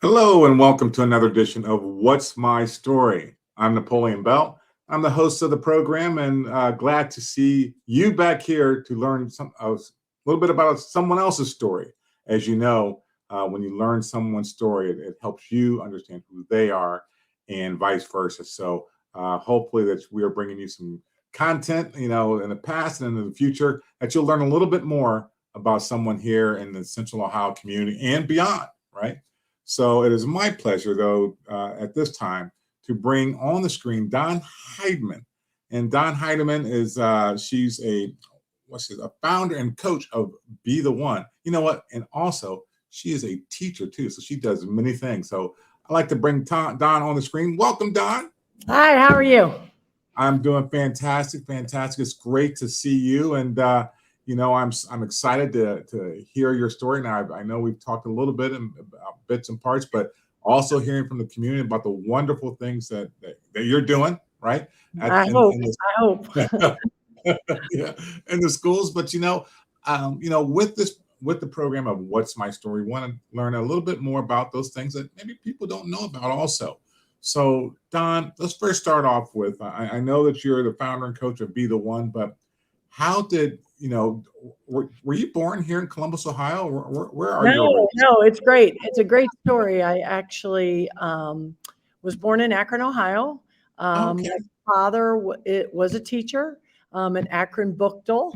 Hello and welcome to another edition of What's My Story. I'm Napoleon Bell. I'm the host of the program and glad to see you back here to learn a little bit about someone else's story. As you know, when you learn someone's story, it helps you understand who they are and vice versa. So hopefully that we are bringing you some content, in the past and in the future that you'll learn a little bit more about someone here in the Central Ohio community and beyond, right? So it is my pleasure, though, at this time to bring on the screen Don Heideman. And Don Heideman is she's a founder and coach of Be the One. You know what? And also she is a teacher too, so she does many things. So I'd like to bring Don on the screen. Welcome, Don. Hi, how are you? I'm doing fantastic. It's great to see you, and I'm excited to hear your story. Now, I know we've talked a little bit about bits and parts, but also hearing from the community about the wonderful things that you're doing, right? I hope. Yeah, in the schools. But with the program of What's My Story, we want to learn a little bit more about those things that maybe people don't know about also. So, Don, let's first start off with, I know that you're the founder and coach of Be the One, but how did, were you born here in Columbus, Ohio? Where are you? No, it's great. It's a great story. I actually was born in Akron, Ohio. Okay. My father was a teacher at Akron Bookdale.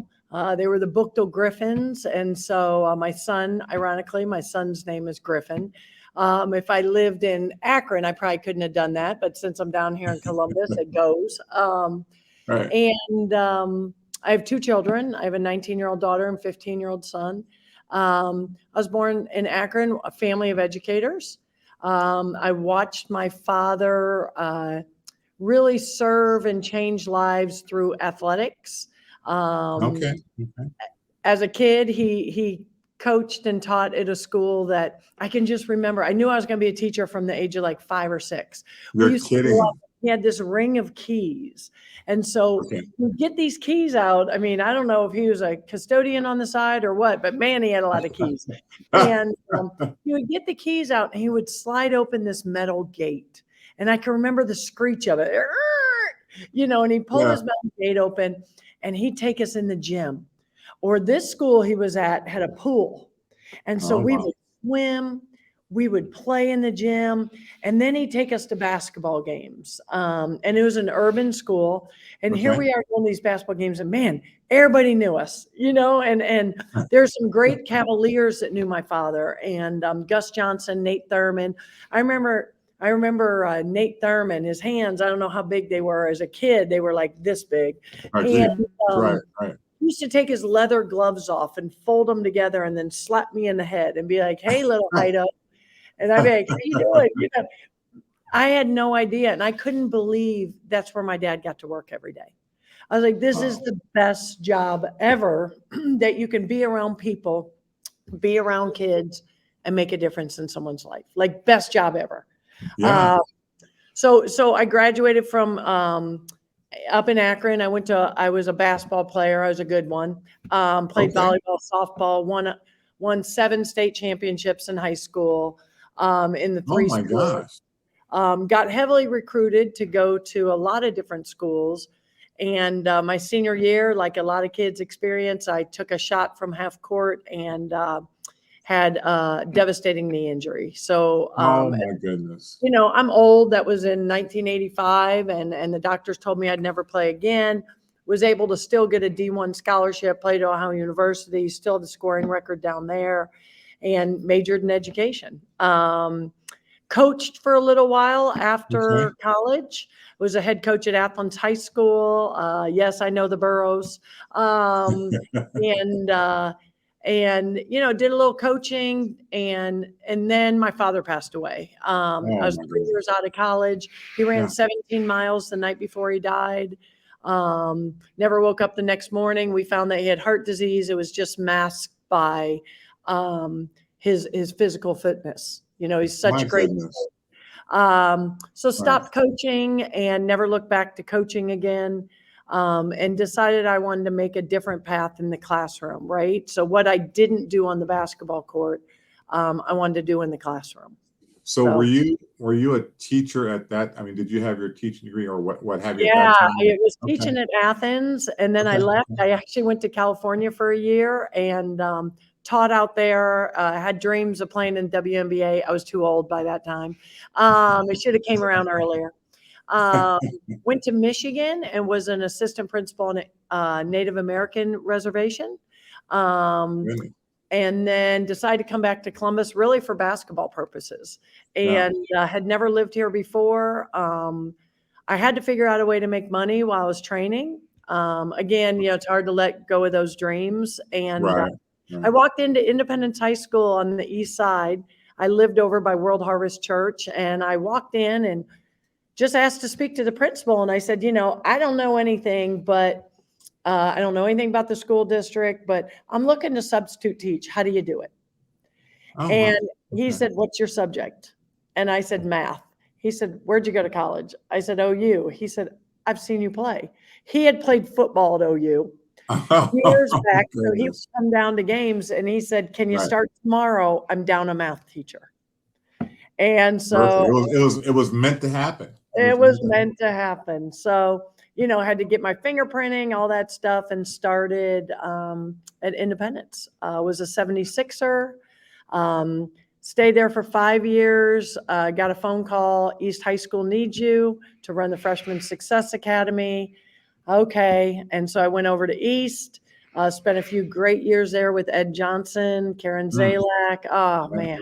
They were the Bookdale Griffins. And so my son, ironically, my son's name is Griffin. If I lived in Akron, I probably couldn't have done that. But since I'm down here in Columbus, it goes. Right. And I have two children. I have a 19-year-old daughter and 15-year-old son. I was born in Akron, a family of educators. I watched my father really serve and change lives through athletics. Okay. As a kid, he coached and taught at a school that I can just remember. I knew I was going to be a teacher from the age of like 5 or 6. You're kidding. He had this ring of keys. And so you get these keys out. I mean, I don't know if he was a custodian on the side or what, but man, he had a lot of keys. And he would get the keys out and he would slide open this metal gate. And I can remember the screech of it, and he'd pull his metal gate open and he'd take us in the gym. Or this school he was at had a pool. And so we would swim, we would play in the gym, and then he'd take us to basketball games. And it was an urban school. And here we are going to these basketball games, and man, everybody knew us, and there's some great Cavaliers that knew my father, and Gus Johnson, Nate Thurman. I remember Nate Thurman, his hands, I don't know how big they were. As a kid, they were like this big. And, right. He used to take his leather gloves off and fold them together and then slap me in the head and be like, "Hey, little Heido." And I'd be like, "How you doing?" I had no idea. And I couldn't believe that's where my dad got to work every day. I was like, this is the best job ever that you can be around people, be around kids, and make a difference in someone's life. Like, best job ever. Yeah. So I graduated from up in Akron. I was a basketball player. I was a good one. Played volleyball, softball, won 7 state championships in high school. In the 3 schools. Gosh. Got heavily recruited to go to a lot of different schools. And my senior year, like a lot of kids experience, I took a shot from half court and had a devastating knee injury. So, oh my goodness. I'm old. That was in 1985, and the doctors told me I'd never play again. Was able to still get a D1 scholarship, played at Ohio University, still the scoring record down there, and majored in education. Coached for a little while after college. Was a head coach at Athens High School. Yes, I know the boroughs. And did a little coaching, and then my father passed away. I was 3 years out of college. He ran 17 miles the night before he died. Never woke up the next morning. We found that he had heart disease. It was just masked by his physical fitness. He's such a great. So stopped coaching and never looked back to coaching again. And decided I wanted to make a different path in the classroom, right? So what I didn't do on the basketball court, I wanted to do in the classroom. So So were you a teacher at that? I mean, did you have your teaching degree or what have you at that yeah, time? I was Okay. teaching at Athens, and then I Okay. left. I actually went to California for a year and taught out there. I had dreams of playing in WNBA. I was too old by that time. I should have came around earlier. Um, Went to Michigan and was an assistant principal on a Native American reservation. Um, Really? and then decided to come back to Columbus really for basketball purposes, Yeah. and had never lived here before. I had to figure out a way to make money while I was training. Again, it's hard to let go of those dreams. And Right. I Right. walked into Independence High School on the east side. I lived over by World Harvest Church, and I walked in and just asked to speak to the principal. And I said, I don't know anything, but I don't know anything about the school district, but I'm looking to substitute teach. How do you do it? Oh, And wow. he Okay. said, "What's your subject?" And I said, "Math." He said, "Where'd you go to college?" I said, "OU." He said, "I've seen you play." He had played football at OU years Oh, back. So he would goodness. come down to games and he said, "Can you Right. start tomorrow? I'm down a math teacher." And Perfect. so It was meant to happen. It it was was meant to meant happen. to happen. So, I had to get my fingerprinting, all that stuff, and started at Independence. Was a 76er. Um, Stayed there for 5 years. Got a phone call. East High School needs you to run the Freshman Success Academy. Okay. And so I went over to East. Spent a few great years there with Ed Johnson, Karen Mm, Zalak. Oh, right. man.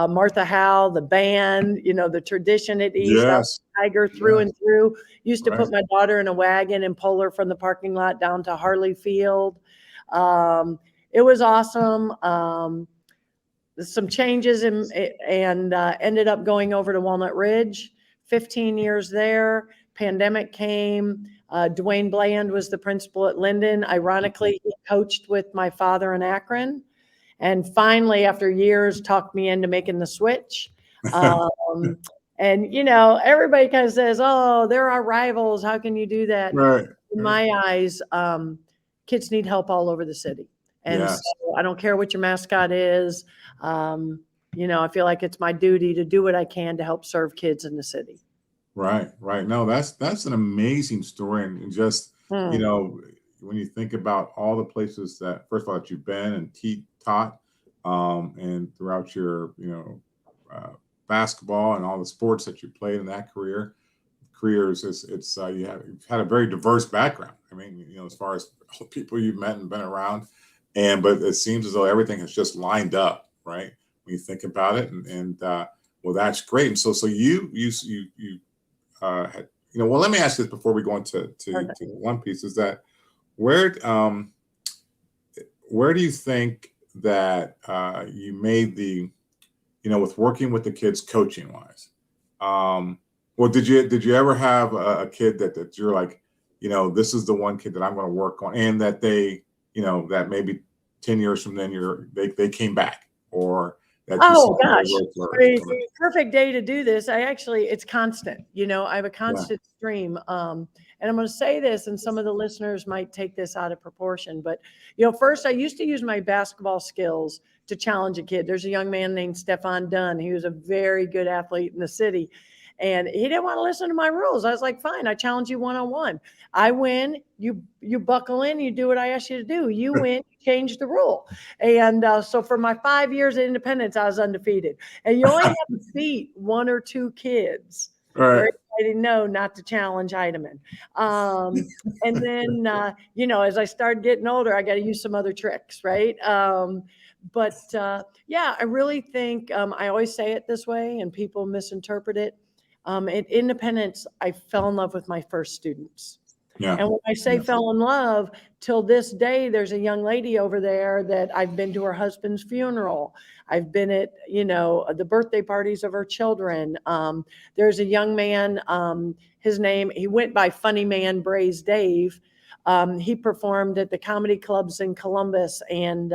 Martha Howe, the band, the tradition at East. I was Yes. a Tiger through Yes. and through. Used to Right. put my daughter in a wagon and pull her from the parking lot down to Harley Field. It was awesome. Some changes and ended up going over to Walnut Ridge. 15 years there. Pandemic came. Dwayne Bland was the principal at Linden. Ironically, he coached with my father in Akron. And finally, after years, talked me into making the switch. Um, and, everybody kind of says, oh, they're our rivals. How can you do that? Right. In Right. my eyes, kids need help all over the city. And so Yes. I don't care what your mascot is. I feel like it's my duty to do what I can to help serve kids in the city. Right. Right. No, that's an amazing story, and just you Hmm. know when you think about all the places that first of all that you've been and taught, and throughout your uh, basketball and all the sports that you played in that careers, you've had a very diverse background. I mean, as far as all the people you've met and been around, but it seems as though everything has just lined up, right? When you think about it, and well, that's great. And so you had, well, let me ask you this before we go into Perfect. one piece. Is that where um, where do you think that you made with working with the kids coaching wise? Well, did you ever have a kid that you're like, this is the one kid that I'm going to work on, and that that maybe 10 years from then they came back, or that you Oh saw their gosh. growth I mean, or perfect day to do this. It's constant. I have a yeah, constant stream. And I'm going to say this, and some of the listeners might take this out of proportion, but first I used to use my basketball skills to challenge a kid. There's a young man named Stefan Dunn. He was a very good athlete in the city. And he didn't want to listen to my rules. I was like, fine, I challenge you one-on-one. I win, you buckle in, you do what I ask you to do. You win, you change the rule. And so for my 5 years at Independence, I was undefeated. And you only have to beat one or two kids for right, everybody to know not to challenge Heideman. And then, as I started getting older, I got to use some other tricks, right? Yeah, I really think I always say it this way, and people misinterpret it. At Independence, I fell in love with my first students. yeah, And when I say yeah, fell in love, till this day, there's a young lady over there that I've been to her husband's funeral. I've been at, the birthday parties of her children. There's a young man, he went by Funny Man Braze Dave. He performed at the comedy clubs in Columbus and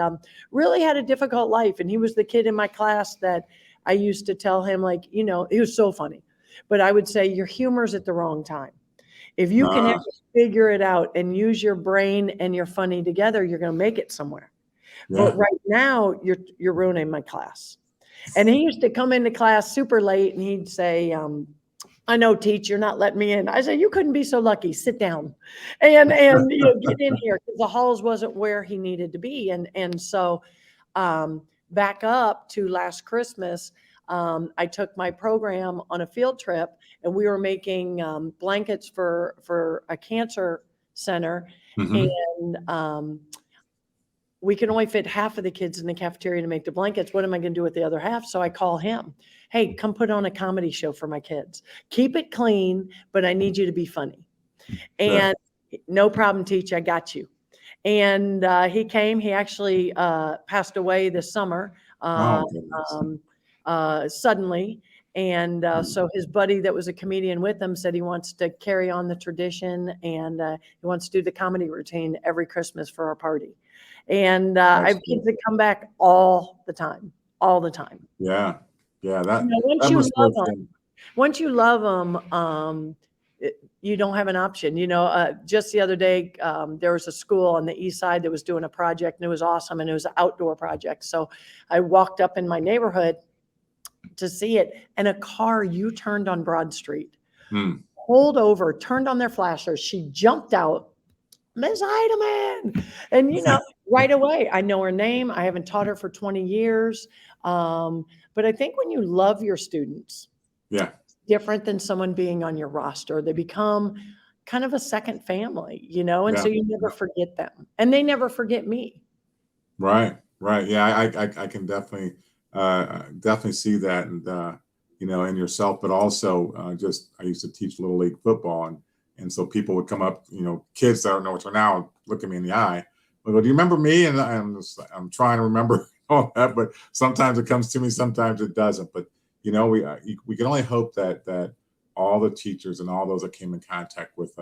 really had a difficult life. And he was the kid in my class that I used to tell him, like, he was so funny. But I would say, your humor's at the wrong time. If you can ever uh, figure it out and use your brain and your funny together, you're going to make it somewhere. But yeah, right now, you're ruining my class. And he used to come into class super late and he'd say, I know, teach, you're not letting me in. I said, you couldn't be so lucky. Sit down and get in here, because the halls wasn't where he needed to be. And so back up to last Christmas, I took my program on a field trip, and we were making blankets for a cancer center. And we can only fit half of the kids in the cafeteria to make the blankets. What am I going to do with the other half? So I call him. Hey, come put on a comedy show for my kids. Keep it clean, but I need you to be funny. And no problem, teach. I got you. And he came. He actually passed away this summer suddenly. And so his buddy that was a comedian with him said he wants to carry on the tradition, and he wants to do the comedy routine every Christmas for our party. And I have kids that come back all the time. Yeah. Once you love them, you don't have an option. Just the other day, there was a school on the east side that was doing a project, and it was awesome, and it was an outdoor project. So I walked up in my neighborhood to see it, and a car U-turned on Broad Street, pulled over, turned on their flashers. She jumped out, Ms. Heideman. And, right away, I know her name. I haven't taught her for 20 years. But I think when you love your students, it's different than someone being on your roster. They become kind of a second family, and so you never forget them. And they never forget me. Right. Yeah, I can definitely see that, and in yourself, but also I used to teach Little League football, and so people would come up, kids that don't know what they're now, look at me in the eye. Well, do you remember me? And I'm trying to remember all that, but sometimes it comes to me, sometimes it doesn't. But we can only hope that all the teachers and all those that came in contact with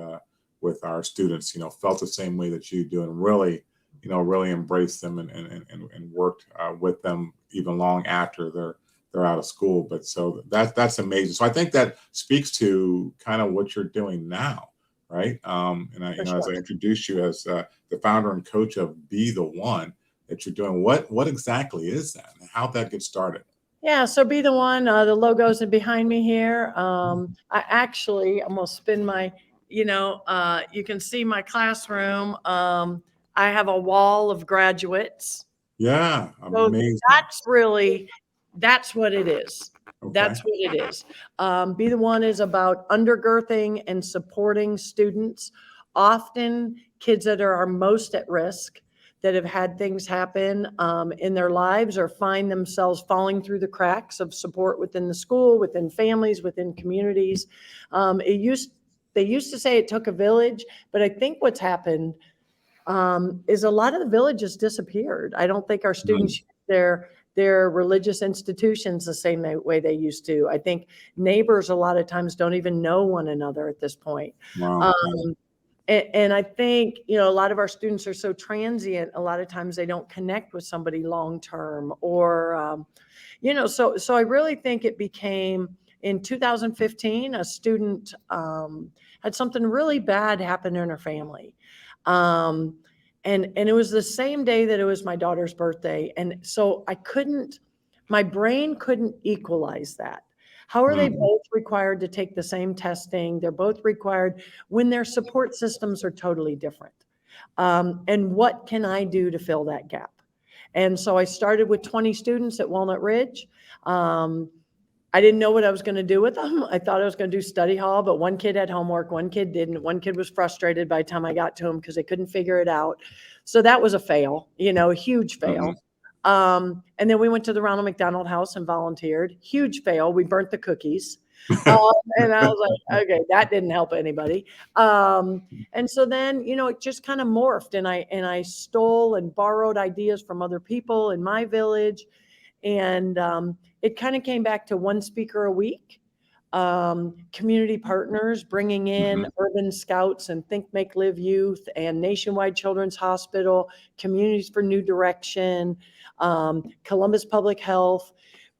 our students, felt the same way that you do, and really embraced them and worked with them even long after they're out of school. But so that's amazing. So I think that speaks to kind of what you're doing now, right? As I introduced you as the founder and coach of Be the One, that you're doing, what exactly is that, and how'd that get started? Yeah, so Be the One, the logo's behind me here. I'm gonna spin my, you can see my classroom. I have a wall of graduates. Yeah, amazing. So that's what it is. Okay. That's what it is. Be the One is about undergirthing and supporting students, often kids that are most at risk, that have had things happen in their lives, or find themselves falling through the cracks of support within the school, within families, within communities. They used to say it took a village, but I think what's happened is a lot of the villages disappeared. I don't think our students use their religious institutions the same way they used to. I think neighbors a lot of times don't even know one another at this point. Wow. And I think, a lot of our students are so transient. A lot of times they don't connect with somebody long-term, or, so I really think it became, in 2015, a student had something really bad happen in her family. And it was the same day that it was my daughter's birthday. And so my brain couldn't equalize that. How are they both required to take the same testing? They're both required when their support systems are totally different. And what can I do to fill that gap? And so I started with 20 students at Walnut Ridge. I didn't know what I was going to do with them. I thought I was going to do study hall, but one kid had homework, one kid didn't. One kid was frustrated by the time I got to him because they couldn't figure it out. So that was a fail, a huge fail. And then we went to the Ronald McDonald House and volunteered. Huge fail. We burnt the cookies. And I was like, okay, that didn't help anybody. And so then, it just kind of morphed, and I stole and borrowed ideas from other people in my village. And it kind of came back to one speaker a week, community partners, bringing in urban scouts and Think, Make, Live youth, and Nationwide Children's Hospital, Communities for New Direction, Columbus Public Health,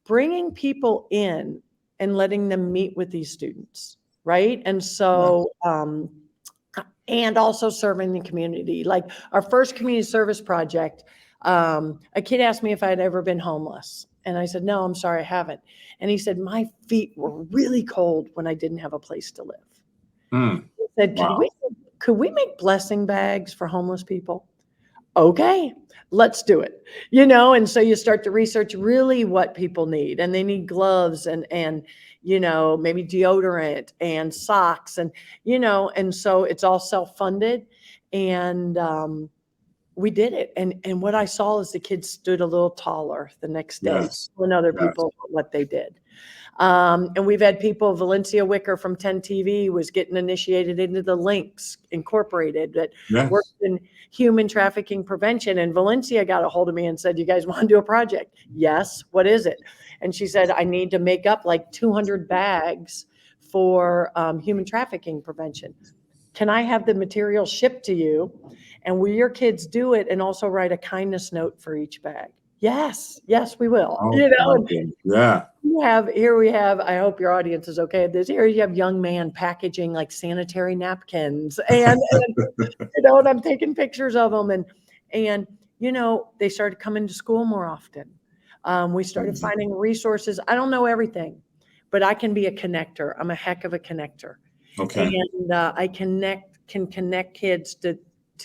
bringing people in and letting them meet with these students, right? And so, and also serving the community. Like our first community service project, a kid asked me if I had ever been homeless. And I said, no, I'm sorry, I haven't. And he said, my feet were really cold when I didn't have a place to live. Mm. He said, Wow. could we make blessing bags for homeless people? Okay, let's do it. And so you start to research really what people need, and they need gloves and maybe deodorant and socks, and so it's all self-funded. And we did it. And what I saw is the kids stood a little taller the next day Yes. when other Yes. people what they did. And we've had people, Valencia Wicker from 10 TV was getting initiated into the Links Incorporated that works Yes. in human trafficking prevention. And Valencia got a hold of me and said, you guys want to do a project? Yes. What is it? And she said, I need to make up like 200 bags for human trafficking prevention. Can I have the material shipped to you? And will your kids do it and also write a kindness note for each bag? Yes, we will. Oh, And yeah. here we have, I hope your audience is okay with this. Here you have young man packaging like sanitary napkins and I'm taking pictures of them and they started coming to school more often. We started finding resources. I don't know everything, but I can be a connector. I'm a heck of a connector. Okay. And I can connect kids to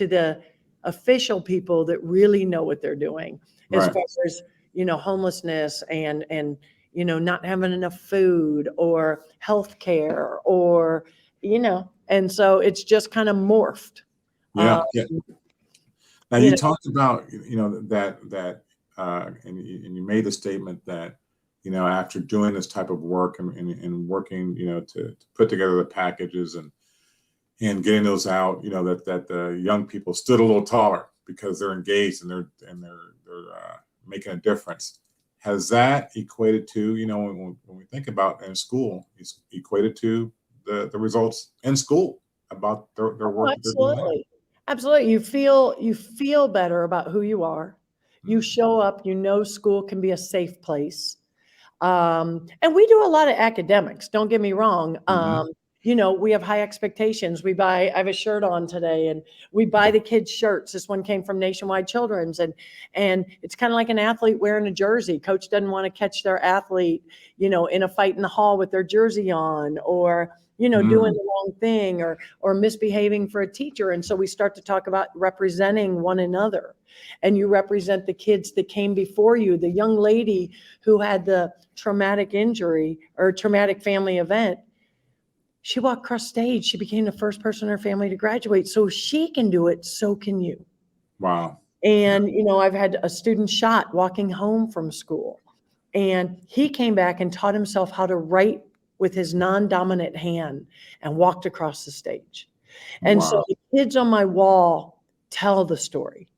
the official people that really know what they're doing as far as, homelessness and not having enough food or healthcare or, and so it's just kind of morphed. Yeah. Yeah. Now you you know, talked about, and you made the statement that, after doing this type of work and working, to put together the packages and getting those out, that the young people stood a little taller because they're engaged and they're making a difference. Has that equated to, when we think about in school, it's equated to the results in school about their work that they're doing there? Absolutely. You feel better about who you are. You show up, school can be a safe place. And we do a lot of academics, don't get me wrong. Mhm. We have high expectations. I have a shirt on today and we buy the kids shirts. This one came from Nationwide Children's and it's kind of like an athlete wearing a jersey. Coach doesn't want to catch their athlete, in a fight in the hall with their jersey on or, doing the wrong thing or misbehaving for a teacher. And so we start to talk about representing one another. And you represent the kids that came before you. The young lady who had the traumatic injury or traumatic family event, she walked across stage. She became the first person in her family to graduate. So she can do it, so can you. Wow. And, I've had a student shot walking home from school. And he came back and taught himself how to write with his non-dominant hand and walked across the stage. And so Wow. the kids on my wall tell the story.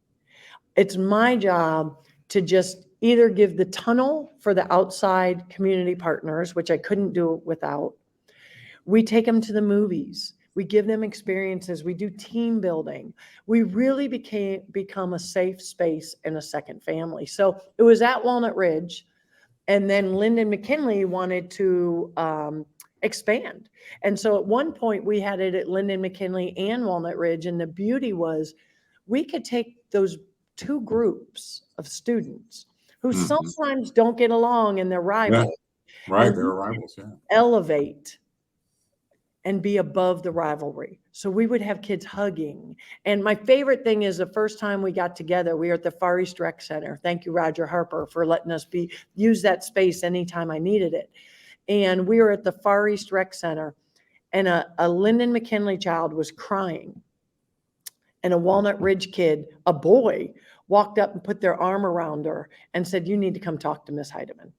It's my job to just either give the tunnel for the outside community partners, which I couldn't do without. We take them to the movies. We give them experiences. We do team building. We really become a safe space and a second family. So it was at Walnut Ridge. And then Lyndon McKinley wanted to expand. And so at one point we had it at Lyndon McKinley and Walnut Ridge. And the beauty was we could take those two groups of students who sometimes don't get along and they're Yeah. rivals. Right. And They're rivals. Yeah. elevate and be above the rivalry. So we would have kids hugging. And my favorite thing is the first time we got together, we were at the Far East Rec Center. Thank you, Roger Harper, for letting us use that space anytime I needed it. And we were at the Far East Rec Center and a Lyndon McKinley child was crying. And a Walnut Ridge kid, a boy, walked up and put their arm around her and said, you need to come talk to Miss Heideman.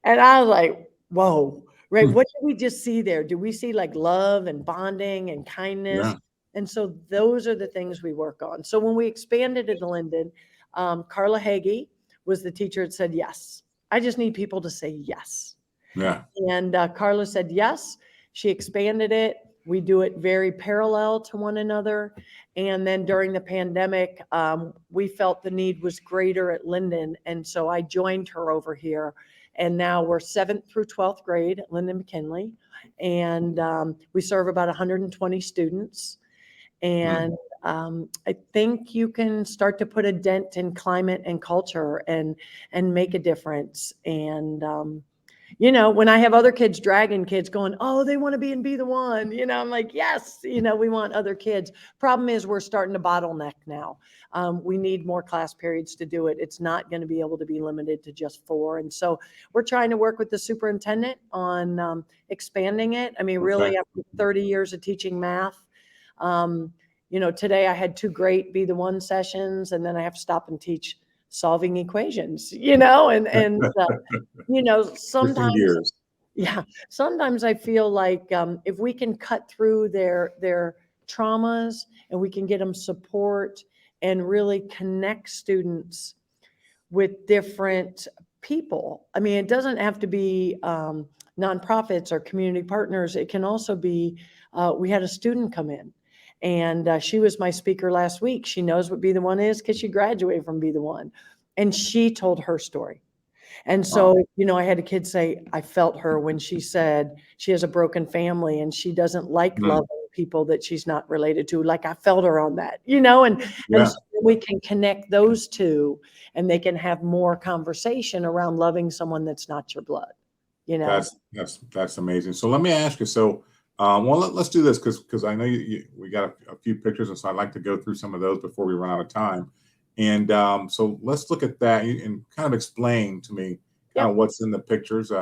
And I was like, whoa, right? What did we just see there? Do we see like love and bonding and kindness? Yeah. And so those are the things we work on. So when we expanded into Linden, Carla Hagee was the teacher that said, yes, I just need people to say yes. Yeah. And Carla said, yes, she expanded it. We do it very parallel to one another. And then during the pandemic, we felt the need was greater at Linden. And so I joined her over here. And now we're 7th through 12th grade at Lyndon McKinley. And we serve about 120 students. And I think you can start to put a dent in climate and culture and make a difference. And when I have other kids dragging kids going, oh, they want to be the one, I'm like, yes, we want other kids. Problem is we're starting to bottleneck now. We need more class periods to do it. It's not going to be able to be limited to just 4. And so we're trying to work with the superintendent on expanding it. I mean, really, after 30 years of teaching math, today I had 2 great Be the One sessions, and then I have to stop and teach solving equations, sometimes, sometimes I feel like if we can cut through their traumas and we can get them support and really connect students with different people. I mean, it doesn't have to be nonprofits or community partners. It can also be, we had a student come in, and she was my speaker last week. She knows what Be the One is because she graduated from Be the One. And she told her story. And so, I had a kid say, I felt her when she said she has a broken family and she doesn't like loving people that she's not related to. Like, I felt her on that, and so we can connect those two, and they can have more conversation around loving someone that's not your blood, That's amazing. So let me ask you, so let's do this because I know we got a few pictures, and so I'd like to go through some of those before we run out of time. And so let's look at that and kind of explain to me kind of what's in the pictures.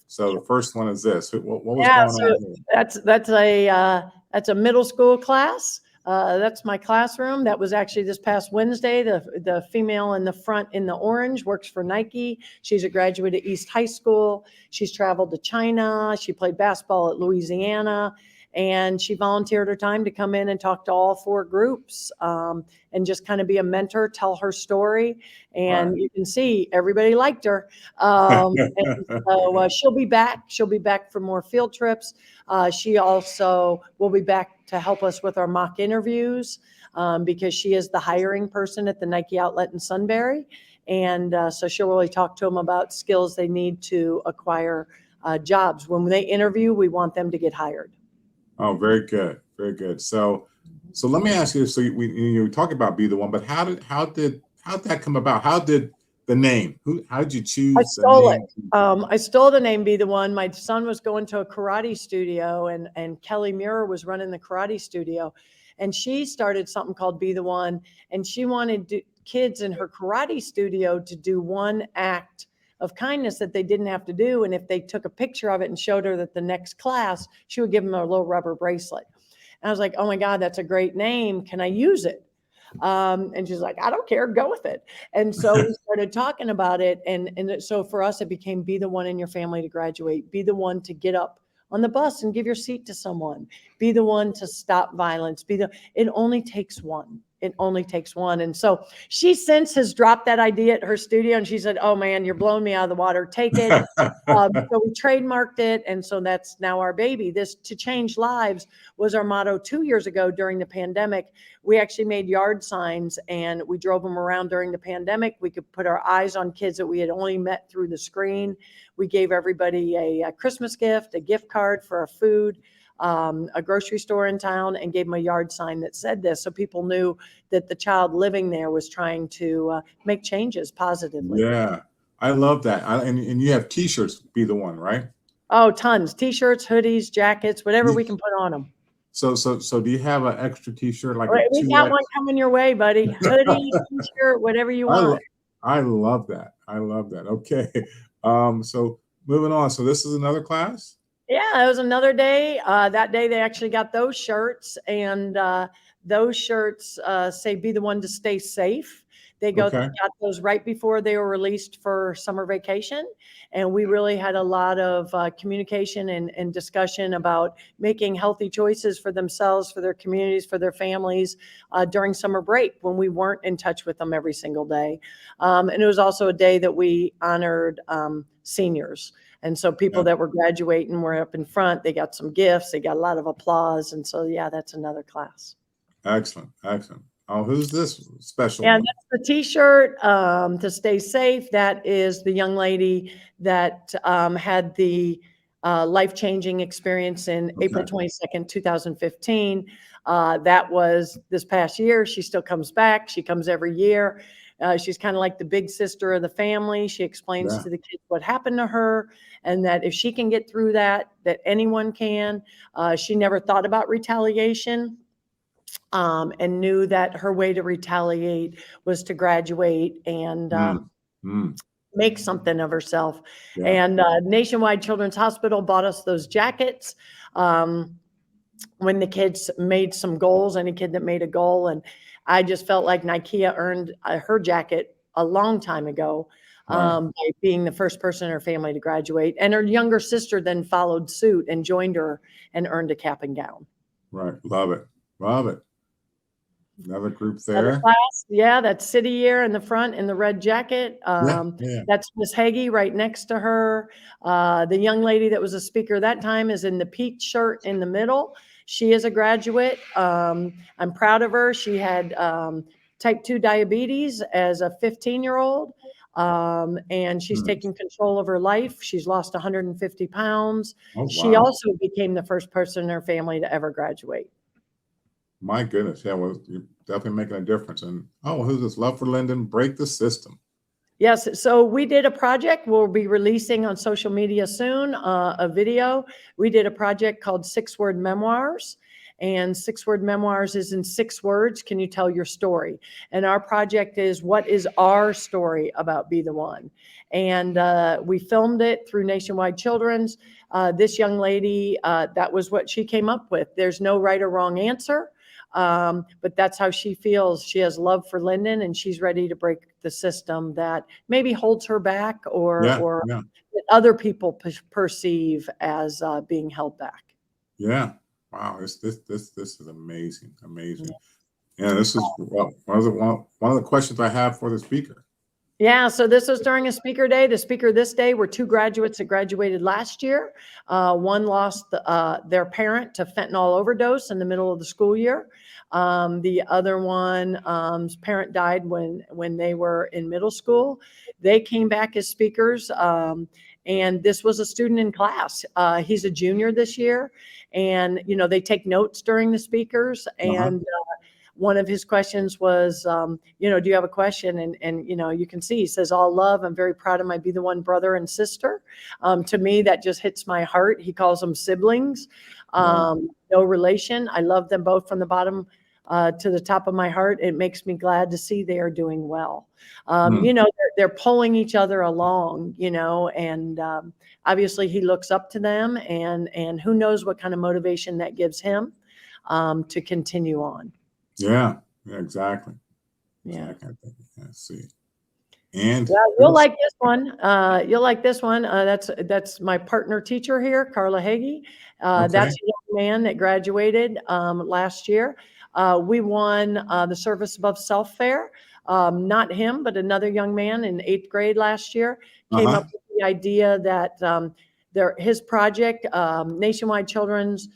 So the first one is this. What was going on here? That's a middle school class. That's my classroom. That was actually this past Wednesday. The female in the front in the orange works for Nike. She's a graduate of East High School. She's traveled to China. She played basketball at Louisiana. And she volunteered her time to come in and talk to all 4 groups and just kind of be a mentor, tell her story. And you can see everybody liked her. And so she'll be back. She'll be back for more field trips. She also will be back to help us with our mock interviews because she is the hiring person at the Nike outlet in Sunbury. And so she'll really talk to them about skills they need to acquire jobs. When they interview, we want them to get hired. Oh, very good. Very good. So let me ask you, so you talk about Be the One, but how did that come about? How did the name, how did you choose? I stole it. I stole the name Be the One. My son was going to a karate studio, and Kelly Muir was running the karate studio, and she started something called Be the One, and she wanted kids in her karate studio to do one act of kindness that they didn't have to do. And if they took a picture of it and showed her that the next class, she would give them a little rubber bracelet. And I was like, oh my God, that's a great name. Can I use it? And she's like, I don't care, go with it. And so we started talking about it. And so for us, it became Be the One in your family to graduate, be the one to get up on the bus and give your seat to someone, be the one to stop violence, it only takes one. It only takes one. And so she since has dropped that idea at her studio, and she said, oh man, you're blowing me out of the water. Take it. So we trademarked it. And so that's now our baby. This to change lives was our motto 2 years ago during the pandemic. We actually made yard signs and we drove them around during the pandemic. We could put our eyes on kids that we had only met through the screen. We gave everybody a Christmas gift, a gift card for our food, a grocery store in town, and gave them a yard sign that said this, so people knew that the child living there was trying to make changes positively. Yeah, I love that. And you have T-shirts, Be the One, right? Oh, tons. T-shirts, hoodies, jackets, whatever we can put on them. So do you have an extra T-shirt like we got one coming your way, buddy? Hoodie, T-shirt, whatever you want. I love that. I love that. Okay. So moving on. So this is another class? Yeah, it was another day. That day they actually got those shirts, and those shirts say Be the One to Stay Safe. They got those right before they were released for summer vacation. And we really had a lot of communication and discussion about making healthy choices for themselves, for their communities, for their families during summer break when we weren't in touch with them every single day. And it was also a day that we honored seniors. And so people that were graduating were up in front. They got some gifts. They got a lot of applause. And so, yeah, that's another class. Excellent. Excellent. Oh, who's this special? And that's the T-shirt to stay safe. That is the young lady that had the life-changing experience in Okay. April 22nd, 2015. That was this past year. She still comes back. She comes every year. She's kind of like the big sister of the family. She explains Yeah. to the kids what happened to her, and that if she can get through that, that anyone can. She never thought about retaliation, and knew that her way to retaliate was to graduate and make something of herself. Yeah. And Nationwide Children's Hospital bought us those jackets. When the kids made some goals, any kid that made a goal. And I just felt like Nikea earned her jacket a long time ago, Right. by being the first person in her family to graduate. And her younger sister then followed suit and joined her and earned a cap and gown. Right. Love it. Love it. Another group Another there. class, yeah, that's City Year in the front in the red jacket. Yeah. That's Miss Hagee right next to her. The young lady that was a speaker that time is in the peach shirt in the middle. She is a graduate. I'm proud of her. She had type 2 diabetes as a 15-year-old, and she's taking control of her life. She's lost 150 pounds. Oh, She wow. also became the first person in her family to ever graduate. My goodness. Yeah. Well, you're definitely making a difference. And who's this? Love for Linden, break the system. Yes, so we did a project. We'll be releasing on social media soon a video. We did a project called 6-Word Memoirs, and 6-Word Memoirs is in 6 words. Can you tell your story? And our project is, what is our story about Be the One? And we filmed it through Nationwide Children's. This young lady, that was what she came up with. There's no right or wrong answer. But that's how she feels. She has love for Linden, and she's ready to break the system that maybe holds her back, or Yeah. that other people perceive as being held back. Yeah. Wow. This is amazing. Amazing. Yeah. This is one of the questions I have for the speaker. Yeah, so this was during a speaker day. The speaker this day were 2 graduates that graduated last year. One lost their parent to fentanyl overdose in the middle of the school year. The other one's parent died when they were in middle school. They came back as speakers, and this was a student in class. He's a junior this year, and they take notes during the speakers. And one of his questions was, do you have a question? And you can see, he says, all love. I'm very proud of my Be the One brother and sister. To me, that just hits my heart. He calls them siblings, no relation. I love them both from the bottom to the top of my heart. It makes me glad to see they are doing well. They're pulling each other along, and obviously he looks up to them, and who knows what kind of motivation that gives him to continue on. Yeah, exactly. Yeah. Let's see. And you'll like this one. You'll like this one. That's my partner teacher here, Carla Hagee. That's a young man that graduated last year. We won the Service Above Self Fair. Not him, but another young man in 8th grade last year came up with the idea that his project, Nationwide Children's,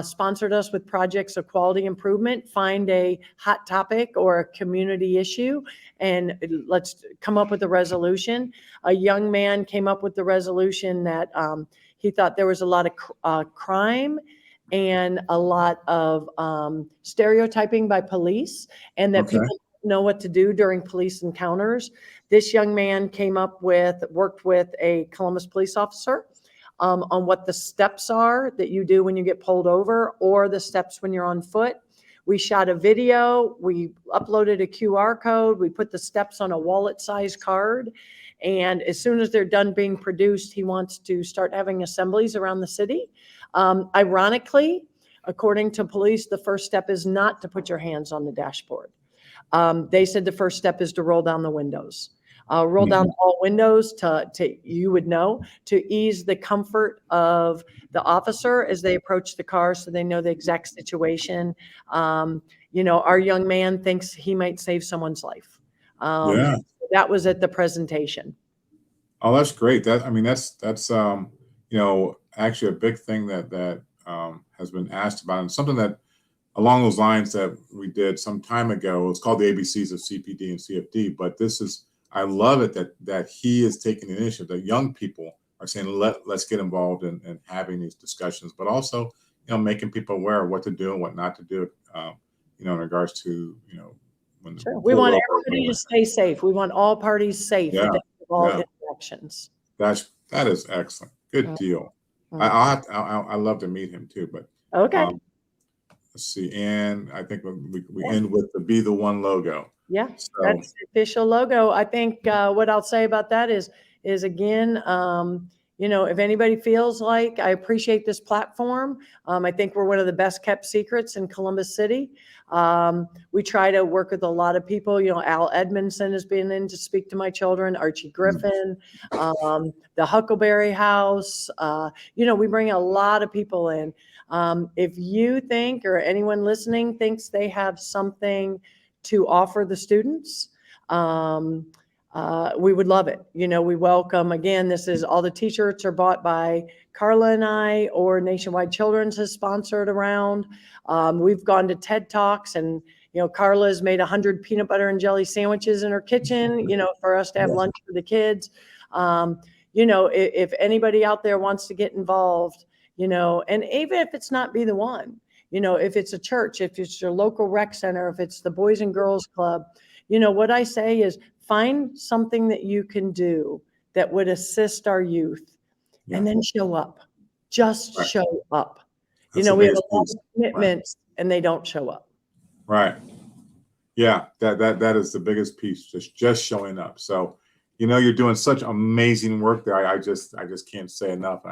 sponsored us with projects of quality improvement. Find a hot topic or a community issue, and let's come up with a resolution. A young man came up with the resolution that he thought there was a lot of crime and a lot of stereotyping by police, and that people don't know what to do during police encounters. This young man worked with a Columbus police officer on what the steps are that you do when you get pulled over, or the steps when you're on foot. We shot a video, we uploaded a QR code, we put the steps on a wallet-sized card, and as soon as they're done being produced, he wants to start having assemblies around the city. Ironically, according to police, the first step is not to put your hands on the dashboard. They said the first step is to roll down the windows. Roll down all windows to ease the comfort of the officer as they approach the car, so they know the exact situation. Our young man thinks he might save someone's life. That was at the presentation. Oh, that's great. That's actually a big thing that has been asked about, and something that along those lines that we did some time ago. It's called the ABCs of CPD and CFD, but I love it that he is taking the initiative, that young people are saying, let's get involved in having these discussions, but also, making people aware of what to do and what not to do, in regards to, when Sure. We pulled want over. everybody to stay safe. We want all parties safe Yeah, at the end of all yeah, interactions. that is excellent. Good Mm, deal. mm. I love to meet him too, but Okay. um, let's see. And I think we Yeah. end with the Be the One logo. Yeah, So that's the official logo. I think what I'll say about that is again, if anybody feels like I appreciate this platform, I think we're one of the best kept secrets in Columbus City. We try to work with a lot of people. Al Edmondson has been in to speak to my children, Archie Griffin, the Huckleberry House. We bring a lot of people in. If you think, or anyone listening thinks they have something to offer the students, we would love it. We welcome, again, this is all the t-shirts are bought by Carla and I, or Nationwide Children's has sponsored around. We've gone to TED Talks, and Carla's made 100 peanut butter and jelly sandwiches in her kitchen, for us to have lunch for the kids. If anybody out there wants to get involved, and even if it's not Be the One, if it's a church, if it's your local rec center, if it's the Boys and Girls Club, what I say is find something that you can do that would assist our youth, and then show up. Just right. show up. That's the We have biggest a lot piece. of commitments, and they don't show up. Right. Yeah, that is the biggest piece, just showing up. So, you're doing such amazing work there. I just can't say enough.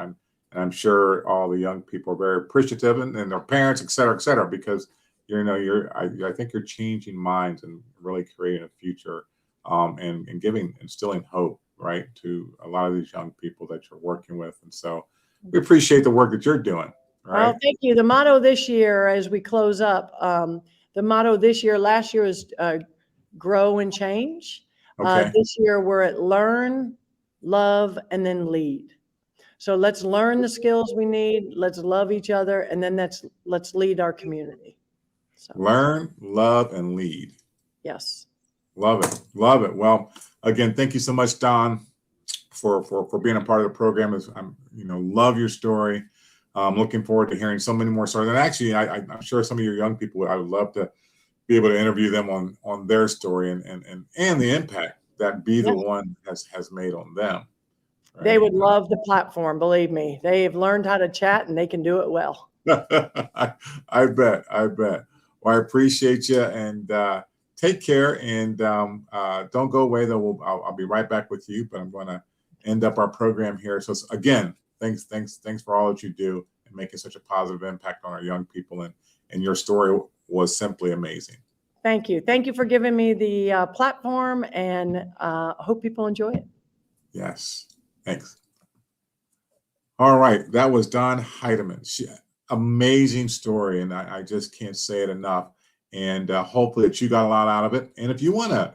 I'm sure all the young people are very appreciative, and their parents, et cetera, because I think you're changing minds and really creating a future, and instilling hope, right, to a lot of these young people that you're working with. And so we appreciate the work that you're doing. Oh, Right. thank you. The motto this year, as we close up, the motto this year, last year was grow and change. Okay. This year we're at learn, love, and then lead. So let's learn the skills we need. Let's love each other, and then let's lead our community. So Learn, love, and lead. yes. Love it. Love it. Well, again, thank you so much, Don, for being a part of the program. I'm love your story. I'm looking forward to hearing so many more stories. And actually, I'm sure some of your young people, I would love to be able to interview them on their story and the impact that Be the Yeah. One has made on them. Right? They would love the platform. Believe me, they have learned how to chat, and they can do it well. I bet. Well, I appreciate you, and take care. And don't go away, though. I'll be right back with you, but I'm going to end up our program here. So again, thanks for all that you do and making such a positive impact on our young people. And your story was simply amazing. Thank you. Thank you for giving me the platform, and hope people enjoy it. Yes. Thanks. All right. That was Don Heideman. Amazing story. And I just can't say it enough. And hopefully that you got a lot out of it. And if you want to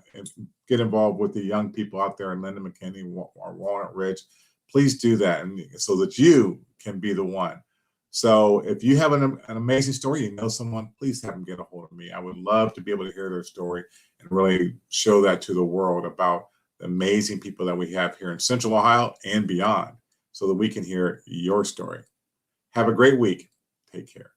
get involved with the young people out there in Linden, McKinney, or Walnut Ridge, please do that, and so that you can be the one. So if you have an amazing story, someone, please have them get a hold of me. I would love to be able to hear their story and really show that to the world about the amazing people that we have here in Central Ohio and beyond, so that we can hear your story. Have a great week. Take care.